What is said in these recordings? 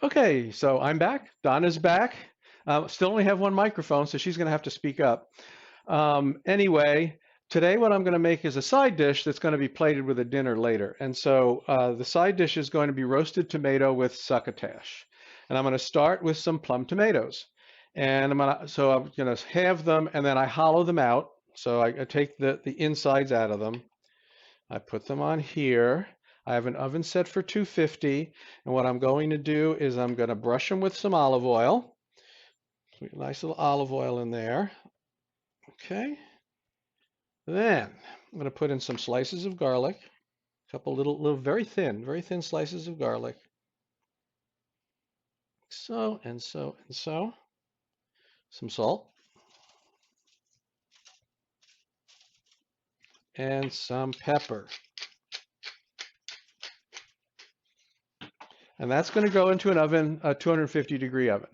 Okay, so I'm back. Donna's back. Still only have one microphone, so she's going to have to speak up. Anyway, today what I'm going to make is a side dish that's going to be plated with a dinner later. And so the side dish is going to be roasted tomato with succotash. And I'm going to start with some plum tomatoes. And I'm going to halve them and then I hollow them out. So I take the insides out of them. I put them on here. I have an oven set for 250, and what I'm going to do is I'm going to brush them with some olive oil. Nice little olive oil in there. Okay. Then I'm going to put in some slices of garlic, a couple little very thin slices of garlic. So and so and so. Some salt and some pepper. And that's going to go into an oven, a 250-degree oven.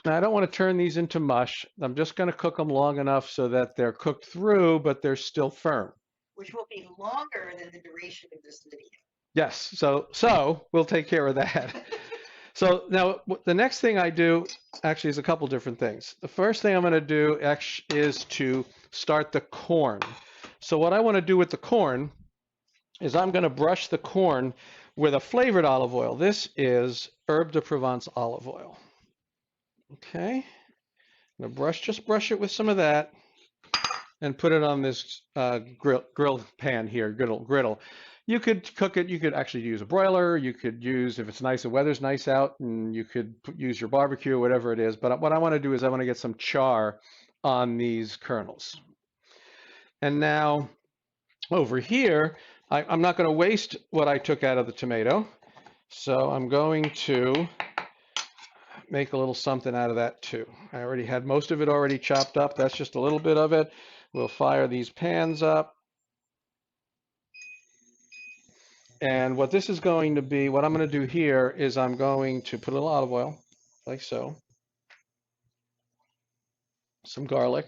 Now, I don't want to turn these into mush. I'm just going to cook them long enough so that they're cooked through, but they're still firm. Which will be longer than the duration of this video. Yes, so we'll take care of that. So now the next thing I do actually is a couple different things. The first thing I'm going to do is to start the corn. So what I want to do with the corn is I'm going to brush the corn with a flavored olive oil. This is Herbe de Provence olive oil. Okay, I'm gonna just brush it with some of that and put it on this grill pan here, griddle. You could cook it, you could actually use a broiler, you could use, if it's nice, the weather's nice out, and you could use your barbecue, whatever it is. But what I want to do is I want to get some char on these kernels. And now over here, I'm not going to waste what I took out of the tomato. So I'm going to make a little something out of that too. I already had most of it already chopped up. That's just a little bit of it. We'll fire these pans up. And what this is going to be, what I'm going to do here is I'm going to put a little olive oil, like so, some garlic,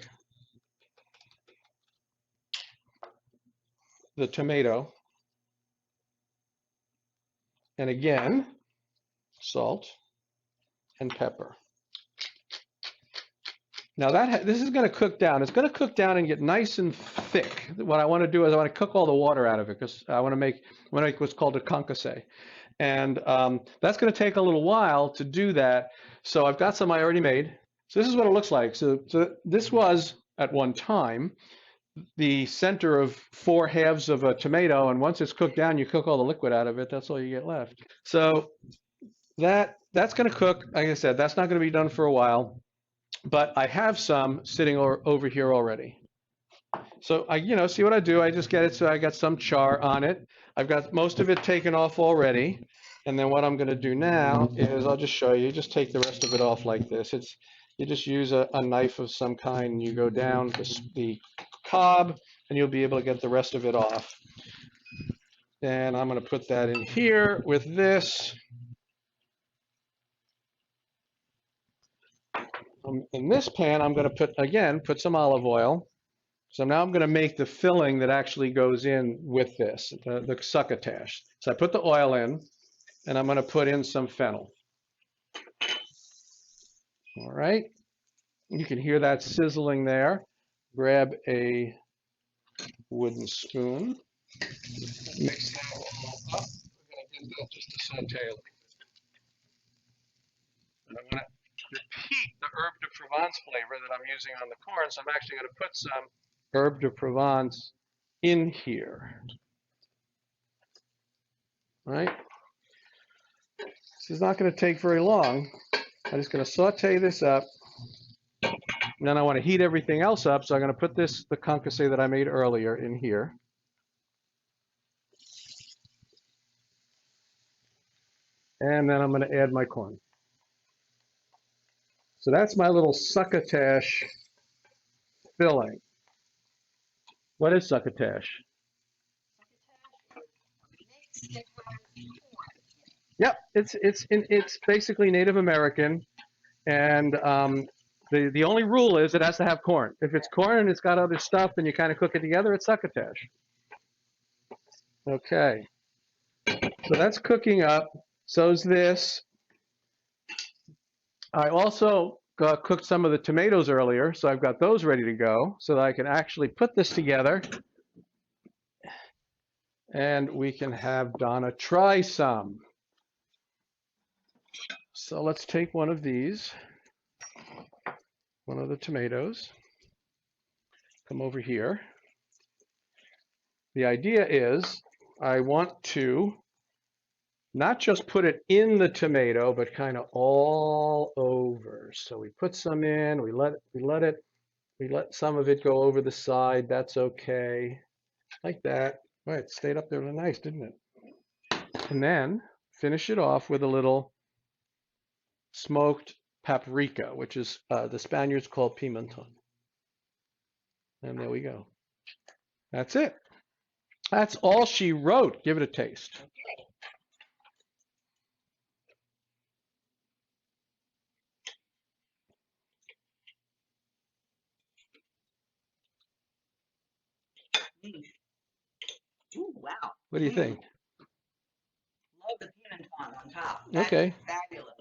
the tomato, and again, salt and pepper. Now this is going to cook down. It's going to cook down and get nice and thick. What I want to do is I want to cook all the water out of it because I want to make what's called a concasse. And that's going to take a little while to do that. So I've got some I already made. So this is what it looks like. So this was at one time the center of 4 halves of a tomato. And once it's cooked down, you cook all the liquid out of it. That's all you get left. So that's going to cook. Like I said, that's not going to be done for a while. But I have some sitting over here already. So see what I do? I just get it so I got some char on it. I've got most of it taken off already. And then what I'm going to do now is I'll just show you. Just take the rest of it off like this. You just use a knife of some kind and you go down the cob and you'll be able to get the rest of it off. And I'm going to put that in here with this. In this pan, I'm going to put some olive oil. So now I'm going to make the filling that actually goes in with this, the succotash. So I put the oil in, and I'm going to put in some fennel. All right. You can hear that sizzling there. Grab a wooden spoon. Mix that all up. We're going to get that just to saute a little bit. And I'm going to repeat the herbe de Provence flavor that I'm using on the corn. So I'm actually going to put some herbe de Provence in here. All right. This is not going to take very long. I'm just going to saute this up. And then I want to heat everything else up. So I'm going to put the concasse that I made earlier in here. And then I'm going to add my corn. So that's my little succotash filling. What is succotash? Yep, it's basically Native American, and the only rule is it has to have corn. If it's corn and it's got other stuff and you kind of cook it together, it's succotash. Okay, so that's cooking up. So's this. I also cooked some of the tomatoes earlier, so I've got those ready to go so that I can actually put this together and we can have Donna try some. So let's take one of these, one of the tomatoes, come over here. The idea is I want to not just put it in the tomato, but kind of all over. So we put some in, we let some of it go over the side. That's okay, like that. Right, it stayed up there really nice, didn't it? And then finish it off with a little smoked paprika, which is the Spaniards call pimenton. And there we go. That's it. That's all she wrote. Give it a taste. Mm. Ooh, wow. What do you think? Love the pimenton on top. That's Okay. fabulous.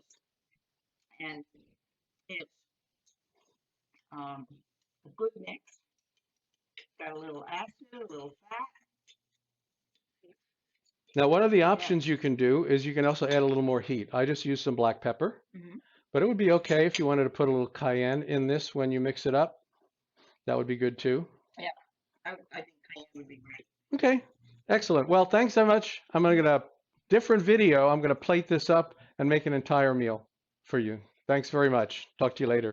And it's a good mix. Got a little acid, a little fat. Now, one of the options you can do is you can also add a little more heat. I just used some black pepper, but it would be okay if you wanted to put a little cayenne in this when you mix it up. That would be good too. Yeah, I think cayenne would be great. Okay, excellent. Well, thanks so much. I'm going to get a different video. I'm going to plate this up and make an entire meal for you. Thanks very much. Talk to you later.